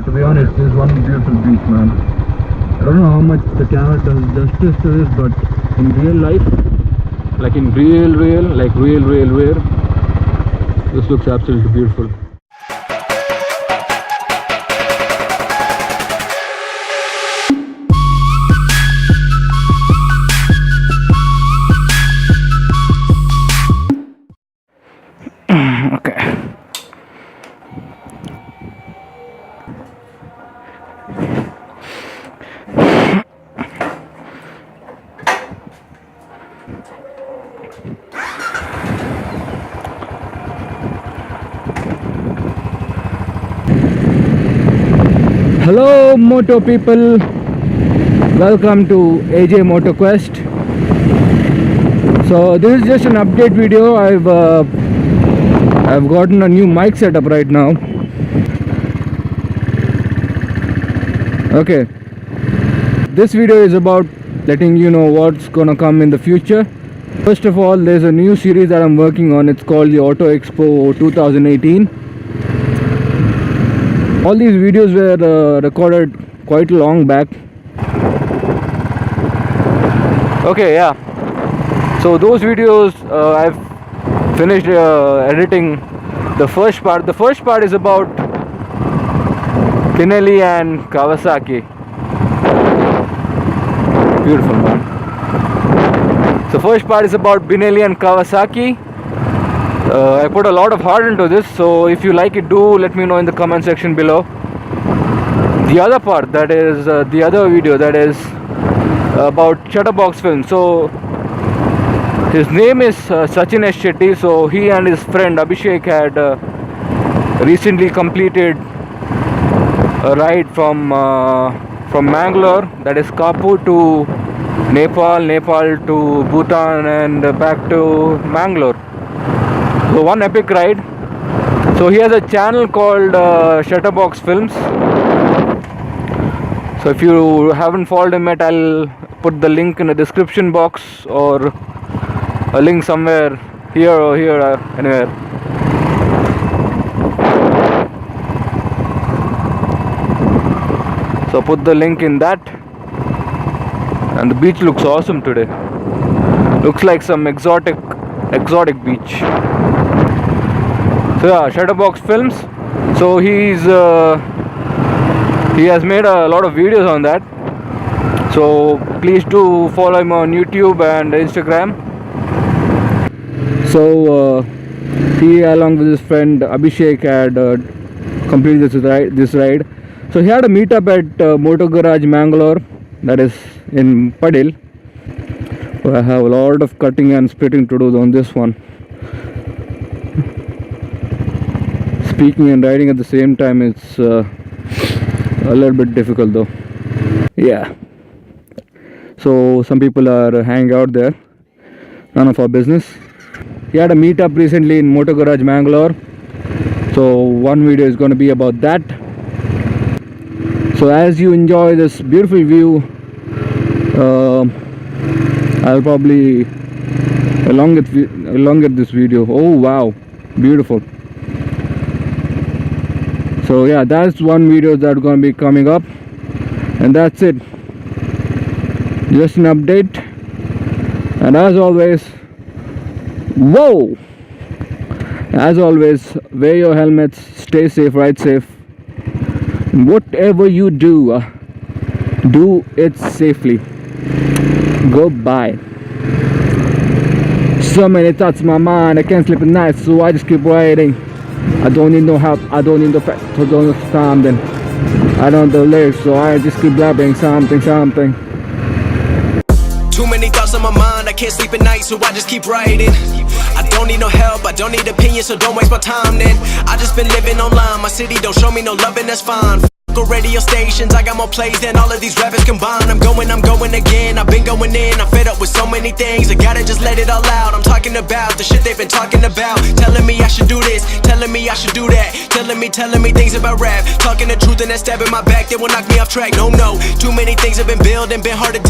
But to be honest, this is one beautiful beach, man. I don't know how much the camera does justice to this, but in real life, like in real, this looks absolutely beautiful. Okay. Hello moto people, welcome to AJ Moto Quest. So this is just an update video. I've gotten a new mic setup right now. Okay, this video is about letting you know what's gonna come in the future. First of all, there's a new series that I'm working on. It's called the Auto Expo 2018. All these videos were recorded quite long back. Okay, yeah. So those videos, I've finished editing the first part. The first part is about Pinelli and Kawasaki. Beautiful, man. So first part is about Pinelli and Kawasaki. I put a lot of heart into this, so if you like it, do let me know in the comment section below. The other part, that is the other video, that is about Shutterbox film. So his name is Sachin S. Shetty. So he and his friend Abhishek had recently completed a ride from Mangalore, that is Kapu, to Nepal to Bhutan, and back to Mangalore. So one epic ride. So he has a channel called Shutterbox Films. So if you haven't followed him yet, I'll put the link in the description box, or a link somewhere here or here, anywhere. So put the link in that. And the beach looks awesome today. Looks like some exotic beach. So yeah, Shutterbox Films. So he has made a lot of videos on that. So please do follow him on YouTube and Instagram. So he, along with his friend Abhishek, had completed this ride. So he had a meetup at Moto Garage Mangalore, that is in Padil. So I have a lot of cutting and splitting to do on this one. Speaking and riding at the same time, it's a little bit difficult though. Yeah. So some people are hanging out there. None of our business. He had a meetup recently in Moto Garage Mangalore. So one video is going to be about that. So as you enjoy this beautiful view, I'll probably elongate this video. Oh wow, beautiful. So yeah, that's one video that's going to be coming up, and that's it. Just an update. And as always, whoa! As always, wear your helmets, stay safe, ride safe. Whatever you do, do it safely. Goodbye. So many thoughts in my mind, I can't sleep at night, so I just keep writing. I don't need no help, I don't need no facts, so don't understand them. I don't know the lyrics, so I just keep blabbing something. Too many thoughts on my mind, I can't sleep at night, so I just keep writing. I don't need no help, I don't need opinions, so don't waste my time then. I just been living online, my city don't show me no love, and that's fine. Radio stations, I got more plays than all of these rappers combined. I'm going again, I've been going in, I'm fed up with so many things, I gotta just let it all out. I'm talking about the shit they've been talking about, telling me I should do this, telling me I should do that, telling me things about rap, talking the truth and that stab in my back, they will knock me off track. No, too many things have been building, been hard to